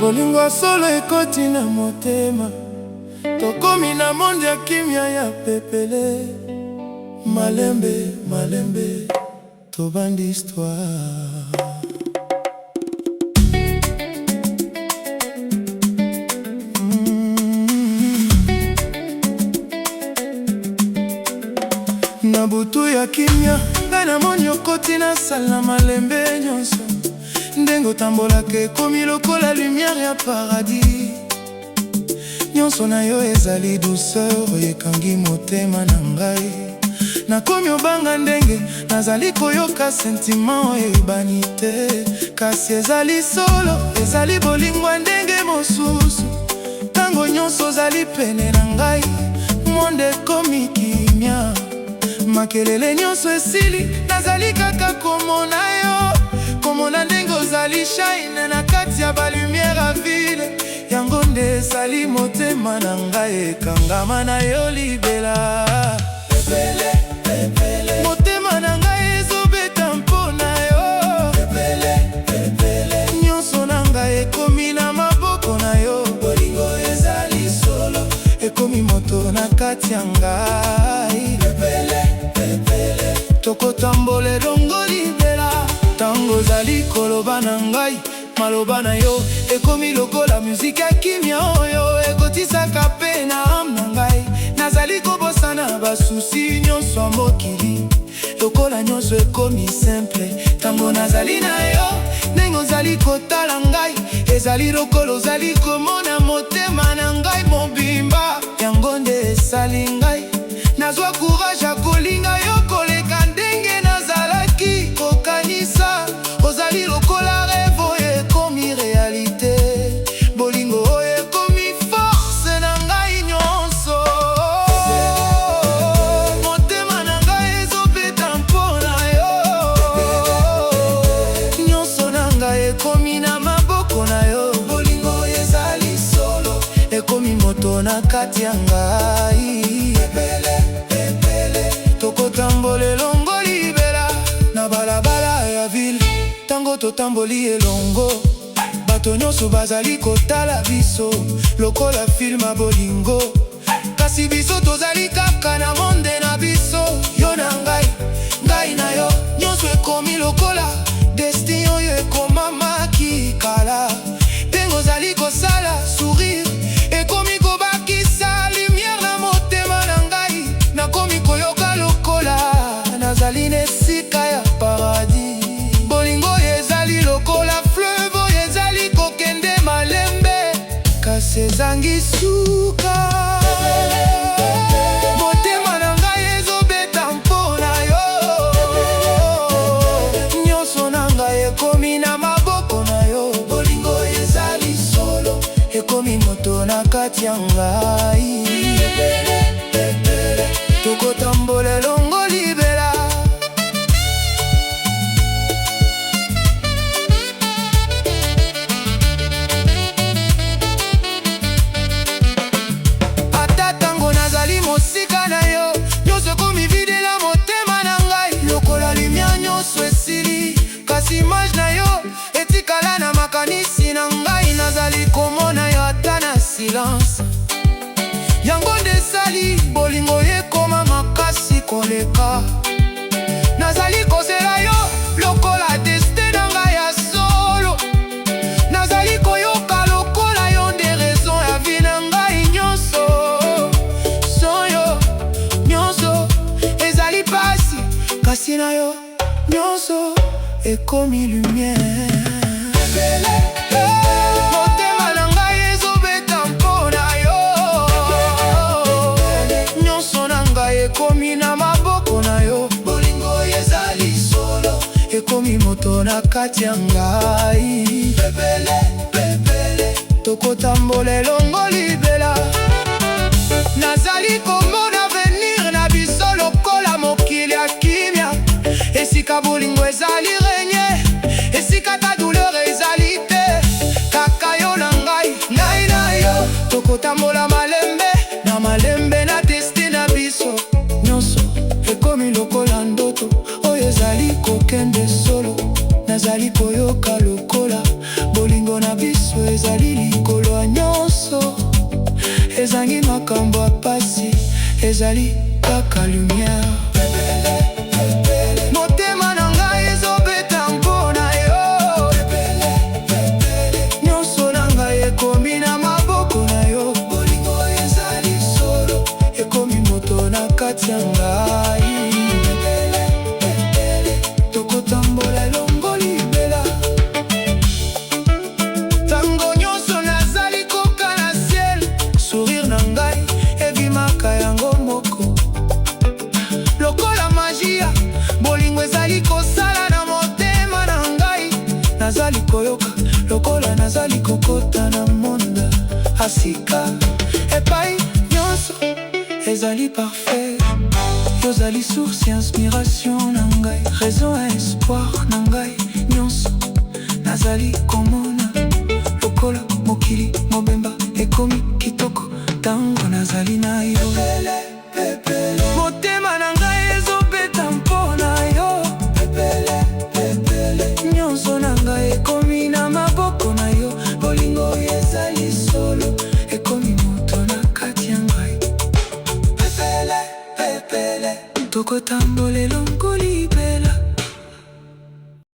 Bolingo solo ekoti na motema, tokomi na monde ya kimia ya pepele. Malembe, malembe, tobandi histoire. Na butu ya kimia, ngai namoni okoti na sala malembe nyonso. Ndenge otambolaka ekomi lokola lumière ya paradis. Nyonso na yo ezali douceur, ekangi motema na ngai. Nakomi obanga ndenge nazali koyoka sentiment ebani te. Kasi ezali solo, ezali bolingo ndenge mosusu. Tango nyonso ozali pene na ngai, monde ekomi kimia. Makelele nyonso esili, nazali kaka komona yo. Komona ndenge ozali shine na kati ya balumière ya ville. Yango nde ezali motema na ngai ekangama na yo libela. Pepele, pepele, motema na ngai ezobeta mpona yo. Pepele, pepele, nyonso na ngai ekomi na maboko na yo. Bolingo ezali solo, ekomi moto na kati ya ngai. Pepele, pepele, tokotambola elongo libela. Tango ozali koloba na ngai, maloba na yo ekomi lokola muzika ya kimia oyo ekotisaka pe na ame na ngai. Nazali kobosana basusi nyonso ya mokili, lokola nyonso ekomi simple. Tango nazali na yo, ndenge ozali kotala ngai, ezali lokola ozali komona motema na ngai mobimba. Yango nde esali ngai nazwa courage ya kolinga yo koleka ndenge nazalaki kokanisa. Ozali lokola rêve oyo ekomi réalité. Bolingo oyo ekomi force na ngai nyonso. Motema na ngai ezobeta mpona yo. Nyonso na ngai ekomi na maboko na yo. Bolingo oyo ezali solo, ekomi moto na kati ya ngai. Pepele, pepele, tokotambola elongo libela. Na balabala ya ville, tango totamboli elongo, bato nyonso bazali kotala biso lokola film ya bolingo. Kasi biso tozali kaka na monde na biso. Yo na ngai, ngai na yo, nyonso ekomi lokola destin oyo ekomamaki kala. Ndenge ozali kosala sourire, ekomi kobakisa lumière na motema na ngai. Nakomi koyoka lokola nazali na esika ya paradis. Bolingo ezali lokola fleuve oyo ezali kokende malembe, kasi ezangi suka. Motema na ngai ezobeta mpona yo. Nyonso na ngai ekomi na maboko na yo. Bolingo ezali solo, ekomi moto na kati ya ngai. Pepele, pepele, tokotambola elongo libela. Ata tango nazali mosika na yo, nyonso ekomi vide na motema na ngai. Lokola lumière nyonso esili, kasi image na yo etikala na makanisi na ngai. Nazali komona yo ata na silence. Yango nde esali bolingo ekoma makasi koleka. Nazali kozela yo lokola destin na ngai ya solo. Nazali koyoka lokola yo nde raison ya vie na ngai nyonso. So yo nyonso ezali pasi, kasi na yo nyonso ekomi lumière. Motema na ngai ezobeta mpona yo. Nyonso na ngai ekomi na maboko na yo. Bolingo ezali solo, ekomi moto na kati ya ngai. Pepele, pepele, tokotambola elongo libela. Nazali komona avenir na biso lokola mokili ya kimia. Esika bolingo ezali régné, esika ta douleur ezali te. Kaka yo na ngai, ngai na yo, tokotambola malembe na malembe na destin na biso. Nyonso ekomi lokola ndoto oyo ezali kokende solo. Nazali koyoka lokola bolingo na biso ezali ezali kaka lumière. Motema na ngai ezobeta mpona yo, nyonso na ngai ekomi na maboko na yo. Bolingo ezali solo, ekomi moto na kati ya ngai. Tokotambola elongo libela, tango nyonso nazali koka na ciel. Sourire na ngai ebimaka yango moko, lokola magia. Bolingo ezali kosala na motema na ngai. Nazali koyoka lokola nazali kokota na monde asika. Epai nyonso ezali parfait, yozali source inspiration na ngai, raison et espoir na ngai. Nyonso nazali komona lokola mokili mobemba ekomi kitoko tango nazali na yo. Motema na ngai ezobeta mpona yo, nyonso na ngai ekomi na maboko na yo. Bolingo ezali solo, ekomi moto na kati ya ngai. Tokotambola elongo